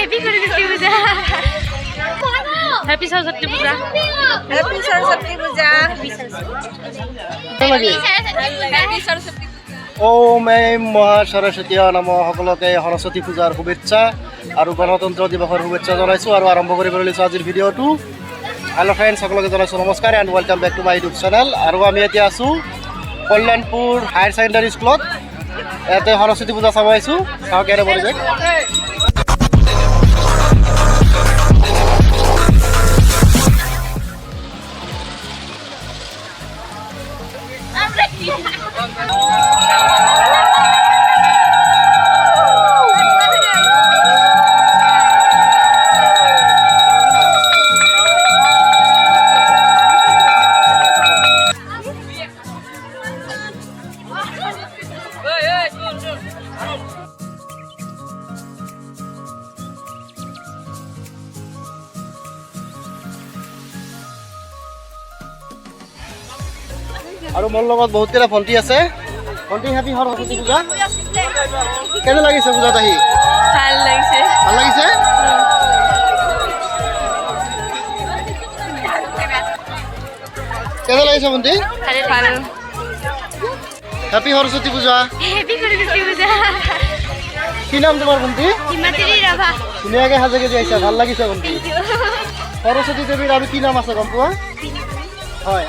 Happy Saraswati পূজা happy Saraswati পূজা happy Saraswati পূজা হ্যাপি সৰস্বতী ওম এম মহা সৰস্বতী নমঃ সকলোকে সৰস্বতী পূজাৰ শুভেচ্ছা আৰু গণতন্ত্ৰ দিৱসৰ শুভেচ্ছা জনাইছোঁ আৰু আৰম্ভ কৰিবলৈ লৈছোঁ আজিৰ ভিডিঅ'টো। হেল্ল' ফ্ৰেণ্ডছ, সকলোকে জনাইছোঁ নমস্কাৰ and welcome back to my YouTube channel. আৰু আমি এতিয়া আছোঁ কল্যাণপুৰ হায়াৰ ছেকেণ্ডাৰী স্কুলত। ইয়াতে সৰস্বতী পূজা চাব আহিছোঁ। চাওঁ কেনে পৰিৱেশ। আৰু মোৰ লগত বহুতকেইটা ভণ্টি আছে। ভণ্টি হেপী সৰস্বতী পূজা। কেনে লাগিছে পূজাত আহি? ভাল লাগিছে ভাল লাগিছে? কেনে লাগিছে ভণ্টি? ভাল হেপী সৰস্বতী পূজা। হেপি সৰস্বতী পূজা কি নাম তোমাৰ ভণ্টি? হিমাদ্ৰী ৰাভা ধুনীয়াকৈ সাজাকে দি আহিছা, ভাল লাগিছে ভণ্টি। সৰস্বতী দেৱীৰ আৰু কি নাম আছে গম পোৱা? হয়,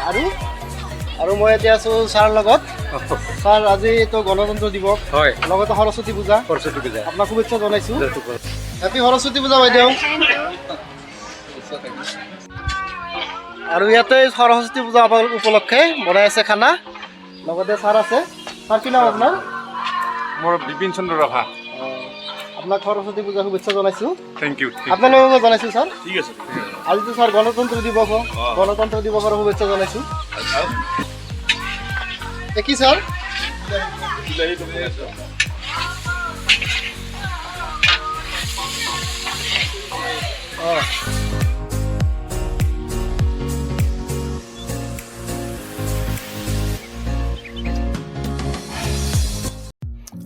আৰু মই এতিয়া আছোঁ ছাৰ লগত। ছাৰ, আজিতো গণতন্ত্ৰ দিৱস, হয়, লগতে সৰস্বতী পূজা। সৰস্বতী পূজা আপোনাক শুভেচ্ছা জনাইছোঁ। হেপী সৰস্বতী পূজা বাইদেউ। আৰু ইয়াতে সৰস্বতী পূজা উপলক্ষে বনাই আছে খানা, লগতে ছাৰ আছে। ছাৰ, কি নাম আপোনাৰ? মোৰ বিপিন চন্দ্ৰ ৰাভা। আপোনাক সৰস্বতী পূজা শুভেচ্ছা জনাইছোঁ। Thank you. আপোনালোককো জনাইছোঁ ছাৰ। ঠিক আছে। আজিতো ছাৰ গণতন্ত্ৰ দিৱস, গণতন্ত্ৰ দিৱসৰ শুভেচ্ছা জনাইছোঁ। কি ছাৰ? অঁ,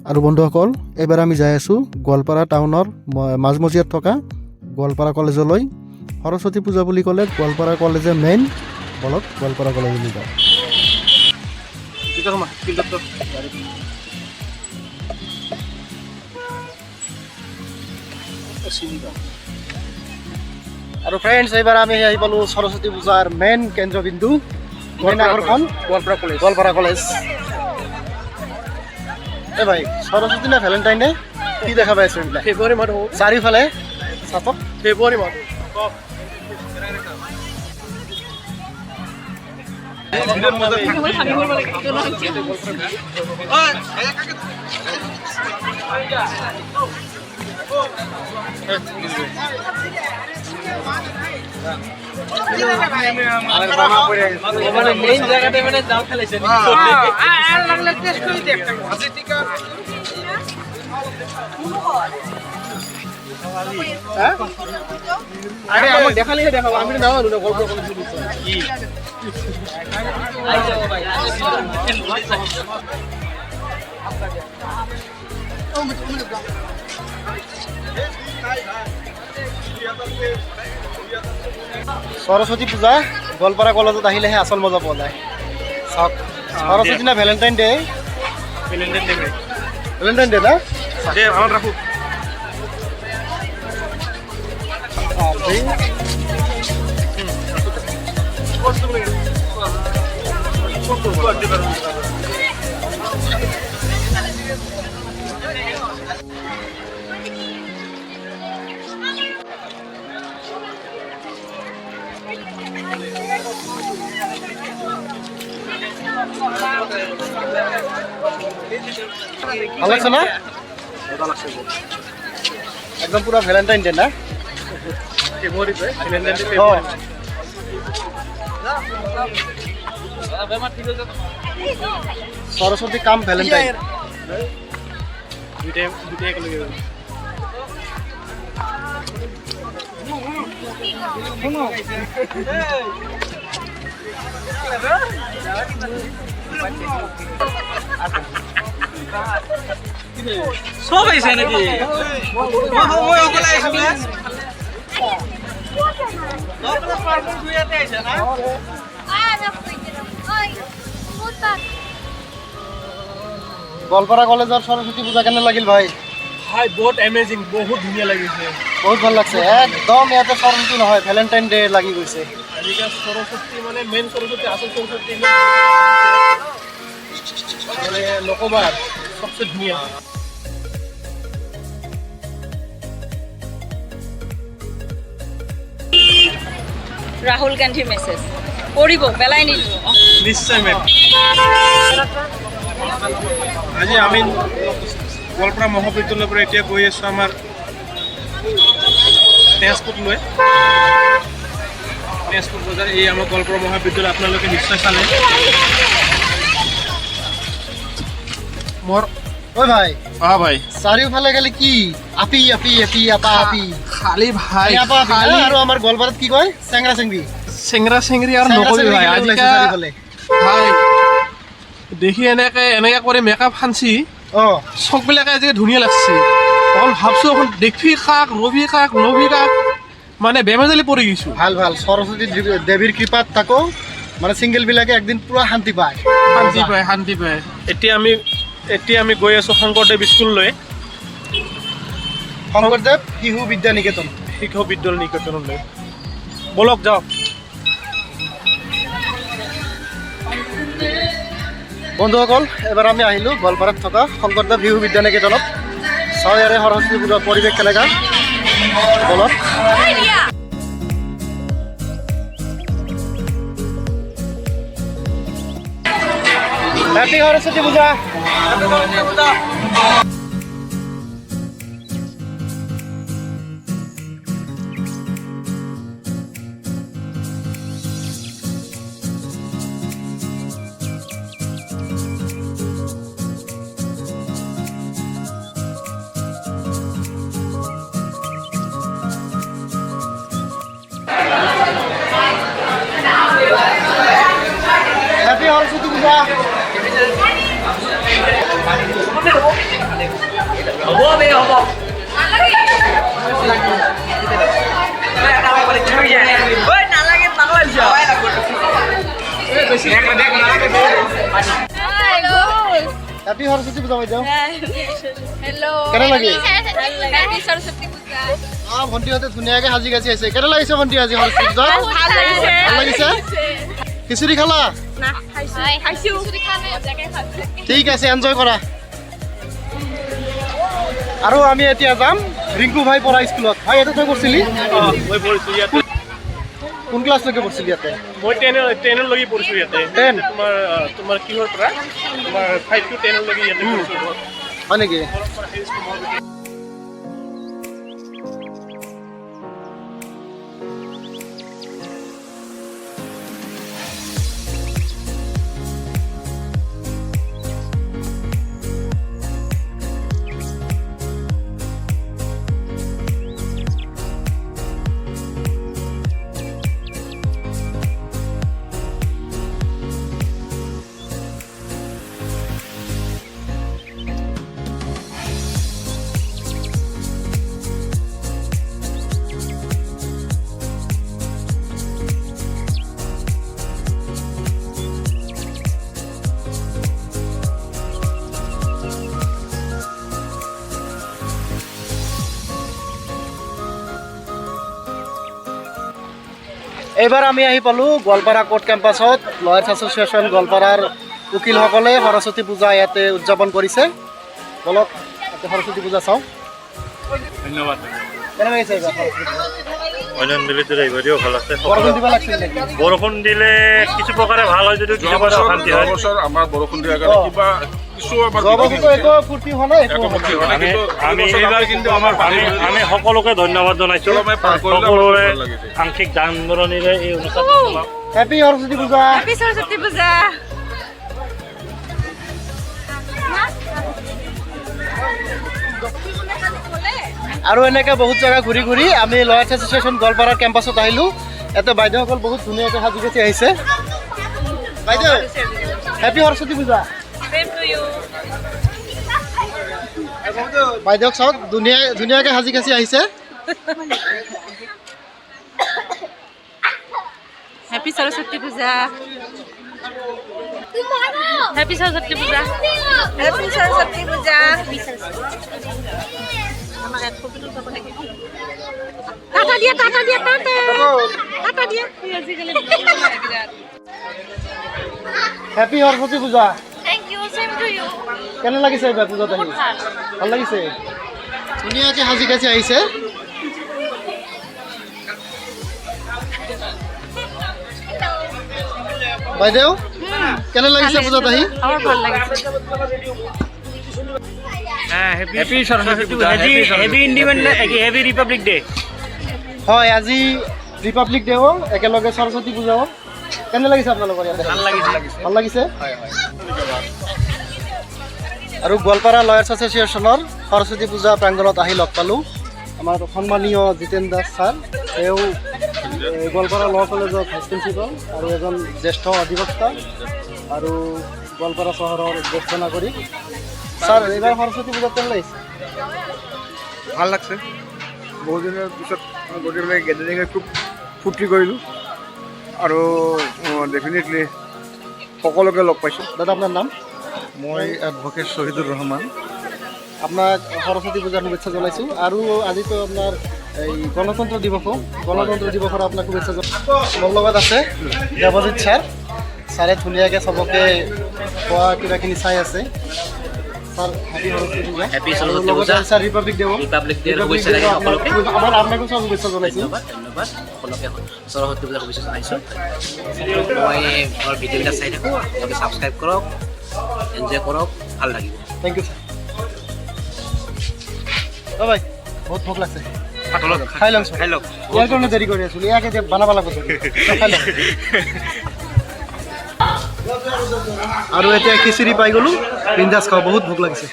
আৰু বন্ধুসকল, এইবাৰ আমি যাই আছোঁ গোৱালপাৰা টাউনৰ মাজমজিয়াত থকা গোৱালপাৰা কলেজলৈ। সৰস্বতী পূজা বুলি ক'লে গোৱালপাৰা কলেজে মেইন, বলক গোৱালপাৰা কলেজলৈ যাওঁ। আৰু ফ্ৰেণ্ডছ, এইবাৰ আমি আহি পালোঁ সৰস্বতী পূজাৰ মেইন কেন্দ্ৰবিন্দু, মেইন আকৰ্ষণ গোৱালপাৰা কলেজ। এই ভাই, সৰস্বতী নে ভেলেণ্টাইন নে কি দেখা পাই আছোঁ এইবিলাক? ফেব্ৰুৱাৰী মাহ চাৰিওফালে চাপক। ফেব্ৰুৱাৰী মাহ মেইন জায়গাতে মানে যাও খেলাইছে আৰে আমাকে দেখালে দেখাবো, আমি না গল্প কৰে কি সৰস্বতী পূজা গোৱালপাৰা কলেজত আহিলেহে আচল মজা পোৱা যায়। চাওক, সৰস্বতী না ভেলেণ্টাইন ডে? ভেলেণ্টাইন ডে না? ভালো রাখো। ভাল লাগছে না? একদম পুরা ভ্যালেন্টাইন ডে না? সরস্বতী কাম ভ্যালেন্টাইন দুইটাই একেলগে সব আইছে নাকি? মই অকলে আইছো না? গোৱালপাৰা কলেজৰ সৰস্বতী পূজা কেনে লাগিল ভাই? ভাই বহুত এমেজিং, বহুত ধুনীয়া লাগিছে। বহুত ভাল লাগছে। একদম ইয়াতে সৰস্বতী নহয়, ভেলেণ্টাইন ডে লাগি গৈছে। আজিকালি সৰস্বতী মানে মেইন সৰস্বতী, আসল সৰস্বতী মানে নকবা, সবচেয়ে ধুনীয়া। ৰাহুল গান্ধীৰ মেছেজ পঢ়িব পেলাই নিদিব। নিশ্চয় মেম। আজি আমি গোৱালপাৰা মহাবিদ্যালয়ৰ পৰা এতিয়া গৈ আছোঁ আমাৰ তেজপুৰলৈ। তেজপুৰ বজাৰ এই আমাৰ গোৱালপাৰা মহাবিদ্যালয় আপোনালোকে নিশ্চয় চালে। মোৰ ঐ ভাই, ভাই চাৰিওফালে গেলে কি আপি আপি আপি আপা আপি খালি ভাই আপা আপি না? আৰু আমাৰ গোৱালপাৰাত কি কয় চেংৰা চেংৰি চেংৰা চেংৰি আৰু নকবি ভাই। আজিকালি ভাই দেখি এনেকে কৰি মেকআপ সানছি চকবিলাকে আজিকালি ধুনীয়া লাগছে। অকল ভাবছোঁ অকল দেখি কাক নবী কাক নবী কাক মানে বেমেজালি পৰি গৈছোঁ। ভাল ভাল, সৰস্বতী দেৱীৰ কৃপাত থাকো, মানে চিংগল বিলাকে একদিন পুৰা শান্তি পায়। শান্তি পায়। এতিয়া আমি গৈ আছোঁ শংকৰদেৱ স্কুললৈ, শংকৰদেৱ শিশু বিদ্যা নিকেতন। শিশু বিদ্যালয় নিকেতনলৈ বলক যাওঁ। বন্ধুসকল, এবাৰ আমি আহিলোঁ গোৱালপাৰাত থকা শংকৰদেৱ শিশু বিদ্যা নিকেতনত। চাওঁ ইয়াৰে সৰস্বতী পূজাৰ পৰিৱেশ কেনেকা বলক। হেপী সৰস্বতী পূজা। হেপী সৰস্বতী পূজা। হেপী সৰস্বতী পূজা বাইদেউ। কেনে লাগিল? ভণ্টিহঁতে ধুনীয়াকে সাজি কাজি আছে। কেনে লাগিছে ভণ্টি আজি সৰস্বতী পূজা? ভাল লাগিছে? খিচিৰি খালা? ঠিক আছে, এনজয় কৰা। আৰু আমি এতিয়া যাম ৰিংকু ভাই পঢ়া স্কুলত। ভাই ইয়াতে তই পঢ়িছিলি? মই পঢ়িছোঁ ইয়াতে। কোন ক্লাছলৈকে পঢ়িছিলি ইয়াতে? মই টেনলৈকে পঢ়িছোঁ ইয়াতে। 10? তোমাৰ কিহৰ পৰা তোমাৰ 5 to 10লৈকে ইয়াতে পঢ়িছোঁ। হয় নেকি? এইবাৰ আমি আহি পালোঁ গোৱালপাৰা কোৰ্ট কেম্পাছত। লয়াৰ্ছ এছ'চিয়েশ্যন গোৱালপাৰাৰ উকিলসকলে সৰস্বতী পূজা ইয়াতে উদযাপন কৰিছে। বলক ইয়াতে সৰস্বতী পূজা চাওঁ। ধন্যবাদ। কেনে লাগিছে এইবাৰ সৰস্বতী পূজা? ভাল আছে। বৰষুণ দিব লাগিছিল নেকি? বৰষুণ দিলে কিছু প্ৰকাৰে ভাল হয় যদিও কিছু প্ৰকাৰে অশান্তি হয়। আমাৰ বৰষুণ দিয়াৰ কাৰণে কিবা কিছু আমাৰ যোৱা বছৰতো একো ফূৰ্তি হোৱা নাই, একো ফূৰ্তি হোৱা নাই, কিন্তু আমি এইবাৰ কিন্তু আমাৰ আমি সকলোকে ধন্যবাদ জনাইছোঁ। সকলোৰে আংশিক দান বৰণিৰে এই অনুষ্ঠানটো চলাওঁ। হেপী সৰস্বতী পূজা। সৰস্বতী পূজা। আৰু এনেকৈ বহুত জেগা ঘূৰি ঘূৰি আমি লয়াৰ্ছ এছ'চিয়েশ্যন গোৱালপাৰাৰ কেম্পাছত আহিলোঁ। ইয়াতে বাইদেউসকল বহুত ধুনীয়াকৈ সাজি কাচি আহিছে। বাইদেউ হেপী সৰস্বতী পূজা। বাইদেউক চাওক, ধুনীয়াকৈ সাজি কাচি আহিছে। হ্যাপি সরস্বতী পূজা হ্যাপি সরস্বতী পূজা হ্যাপি সরস্বতী পূজা টাটা দিয়া টাটা দিয়া টাটা টাটা দিয়া happy Saraswati Puja thank you same to you কেনে লাগিছে এইবাৰ পূজাত আহি ভাল লাগিছে ধুনীয়াকৈ সাজি কাচি আহিছে বাইদেউ কেনে লাগিছে পূজাত আহি আমার ভালো লাগছে হ্যাপি সরস্বতী পূজা heavy independence heavy Republic day হয় আজি ৰিপাব্লিক ডে হ'ল একেলগে সৰস্বতী পূজা হ'ল কেনে লাগিছে আপোনালোকৰ ইয়াতে ভাল লাগিছে আৰু গোৱালপাৰা লয়াৰ্ছ এছ'চিয়েশ্যনৰ সৰস্বতী পূজা প্ৰাংগণত আহি লগ পালোঁ আমাৰ সন্মানীয় জিতেন দাস ছাৰ তেওঁ গোৱালপাৰা ল' কলেজৰ ভাইচ প্ৰিন্সিপাল আৰু এজন জ্যেষ্ঠ অধিবক্তা আৰু গোৱালপাৰা চহৰৰ জ্যেষ্ঠ নাগৰিক ছাৰ এইবাৰ সৰস্বতী পূজাত কেনে লাগিছে ভাল লাগছে বহুত দিনৰ পিছত গোটেইবিলাক গেদাৰিঙে খুব ফূৰ্তি কৰিলোঁ আৰু ডেফিনেটলি সকলোকে লগ পাইছোঁ দাদা আপোনাৰ নাম মই এডভকেট শ্বহীদুৰ ৰহমান আপোনাক সৰস্বতী পূজাৰ শুভেচ্ছা জনাইছোঁ আৰু আজিতো আপোনাৰ এই গণতন্ত্ৰ দিৱসৰ আপোনাক শুভেচ্ছা জনাইছোঁ মোৰ লগত আছে দেৱজিৎ ছাৰ ছাৰে ধুনীয়াকৈ চবকে খোৱা কিবাখিনি চাই আছে ছাৰ হেপী সৰস্বতী পূজা ছাৰ ৰিপাব্লিক ডে আমাৰ আপোনাকো চব শুভেচ্ছা জনাইছোঁ ধন্যবাদ সকলোকে সৰস্বতী পূজাৰ শুভেচ্ছা জনাইছোঁ মই মোৰ ভিডিঅ'বিলাক চাই থাকোঁ আপোনালোকে ছাবস্ক্ৰাইব কৰক এনজয় কৰক ভাল লাগিব থেংক ইউ ছাৰ অ' ভাই বহুত ভোক লাগছে খাই লওঁ খাই লওক ইয়াৰ কাৰণে দেৰি কৰি আছোঁ ইয়াকে এতিয়া বনাব লাগিব খাই লওঁ আৰু এতিয়া খিচিৰি পাই গ'লোঁ বিন্দাছ খাওঁ বহুত ভোক লাগিছে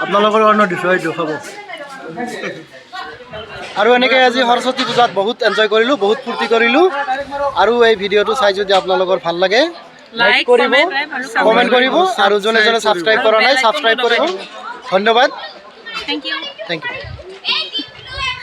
আপোনালোকৰ কাৰণে দিছোঁ এইটো খাব আৰু এনেকৈ আজি সৰস্বতী পূজাত বহুত এনজয় কৰিলোঁ বহুত ফূৰ্তি কৰিলোঁ আৰু এই ভিডিঅ'টো চাই যদি আপোনালোকৰ ভাল লাগে লাইক কৰিব কমেণ্ট কৰিব আৰু যোনে যোনে ছাবস্ক্ৰাইব কৰা নাই ছাবস্ক্ৰাইব কৰিব ধন্যবাদ থ্যাংক ইউ থেংক ইউ